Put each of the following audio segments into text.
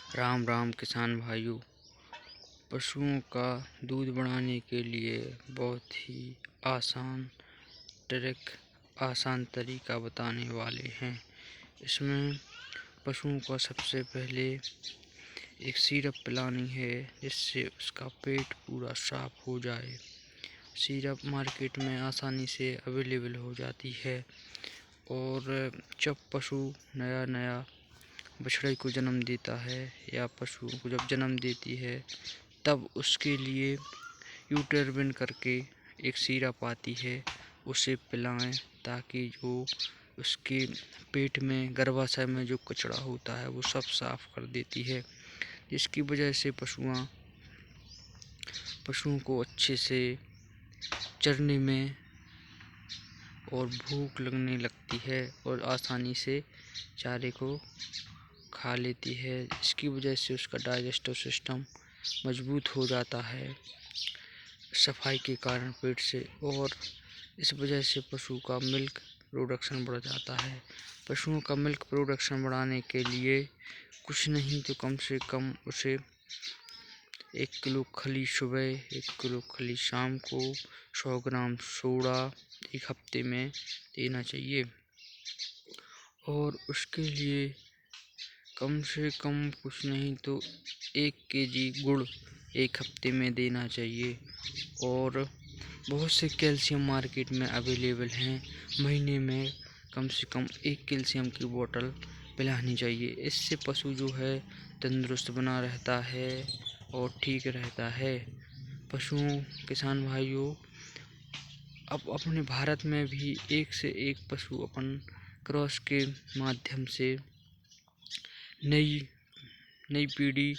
राम राम किसान भाइयों। पशुओं का दूध बढ़ाने के लिए बहुत ही आसान तरीका बताने वाले हैं। इसमें पशुओं को सबसे पहले एक सिरप पिलानी है जिससे उसका पेट पूरा साफ हो जाए। सिरप मार्केट में आसानी से अवेलेबल हो जाती है और जब पशु नया बछड़े को जन्म देता है या पशु को जब जन्म देती है तब उसके लिए यूटरबिन करके एक सिरप आती है, उसे पिलाएं ताकि जो उसके पेट में गर्भाशय में जो कचरा होता है वो सब साफ कर देती है, जिसकी वजह से पशुओं को अच्छे से चरने में और भूख लगने लगती है और आसानी से चारे को खा लेती है। इसकी वजह से उसका डाइजेस्टिव सिस्टम मजबूत हो जाता है सफाई के कारण पेट से, और इस वजह से पशु का मिल्क प्रोडक्शन बढ़ जाता है। पशुओं का मिल्क प्रोडक्शन बढ़ाने के लिए कुछ नहीं तो कम से कम उसे 1 किलो खली सुबह, 1 किलो खली शाम को, 100 ग्राम सोडा एक हफ्ते में देना चाहिए और उसके लिए कम से कम कुछ नहीं तो 1 केजी गुड़ एक हफ्ते में देना चाहिए। और बहुत से कैल्शियम मार्केट में अवेलेबल हैं, महीने में कम से कम 1 कैल्शियम की बोतल पिलानी चाहिए। इससे पशु जो है तंदुरुस्त बना रहता है और ठीक रहता है। पशुओं किसान भाइयों, अब अपने भारत में भी एक से एक पशु अपन क्रॉस के माध्यम से नई पीढ़ी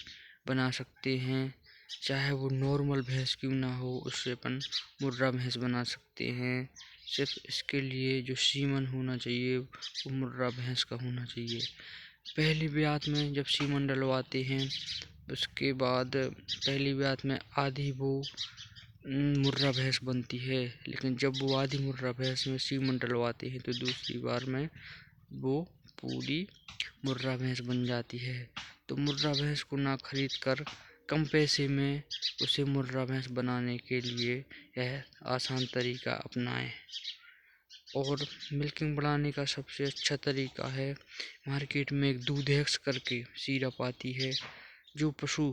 बना सकते हैं। चाहे वो नॉर्मल भैंस क्यों ना हो, उससे अपन मुर्रा भैंस बना सकते हैं। सिर्फ इसके लिए जो सीमन होना चाहिए वो मुर्रा भैंस का होना चाहिए। पहली ब्यात में जब सीमन डलवाते हैं उसके बाद पहली ब्यात में आधी वो मुर्रा भैंस बनती है, लेकिन जब वो आधी मुर्रा भैंस में सीमन डलवाते हैं तो दूसरी बार में वो पूरी मुर्रा भैंस बन जाती है। तो मुर्रा भैंस को ना खरीद कर कम पैसे में उसे मुर्रा भैंस बनाने के लिए यह आसान तरीका अपनाएं। और मिल्किंग बढ़ाने का सबसे अच्छा तरीका है, मार्केट में एक दूधेक्स करके सिरप आती है। जो पशु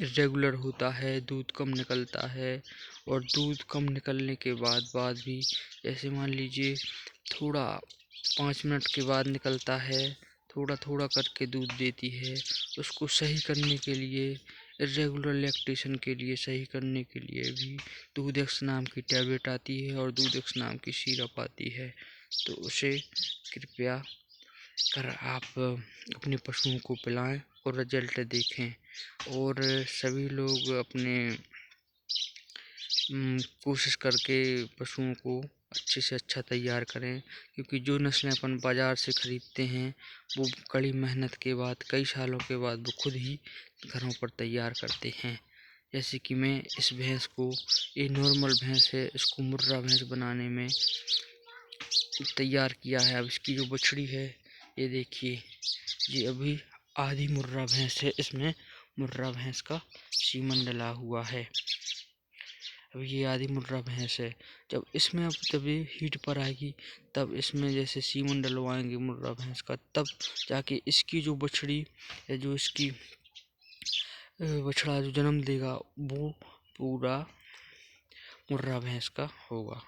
रेगुलर होता है, दूध कम निकलता है और दूध कम निकलने के बाद भी जैसे मान लीजिए थोड़ा 5 मिनट के बाद निकलता है, थोड़ा करके दूध देती है, उसको सही करने के लिए, इर्रेगुलर लैक्टेशन के लिए सही करने के लिए भी दूधेक्स नाम की टैबलेट आती है और दूधेक्स नाम की सिरप आती है। तो उसे कृपया कर आप अपने पशुओं को पिलाएं और रिजल्ट देखें। और सभी लोग अपने कोशिश करके पशुओं को अच्छे से अच्छा तैयार करें, क्योंकि जो नस्लें अपन बाज़ार से ख़रीदते हैं वो कड़ी मेहनत के बाद कई सालों के बाद वो खुद ही घरों पर तैयार करते हैं। जैसे कि मैं इस भैंस को, ये नॉर्मल भैंस है, इसको मुर्रा भैंस बनाने में तैयार किया है। अब इसकी जो बछड़ी है ये देखिए, ये अभी आधी मुर्रा भैंस है, इसमें मुर्रा भैंस का सीमन डला हुआ है। अब ये आधी मुर्रा भैंस है। जब इसमें अब जब ये हीट पर आएगी तब इसमें जैसे सीमन डलवाएंगे मुर्रा भैंस का, तब जाके इसकी जो बछड़ी या जो इसकी बछड़ा जो जन्म देगा वो पूरा मुर्रा भैंस का होगा।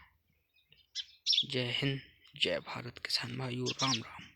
जय हिंद, जय भारत किसान भाइयों, राम राम।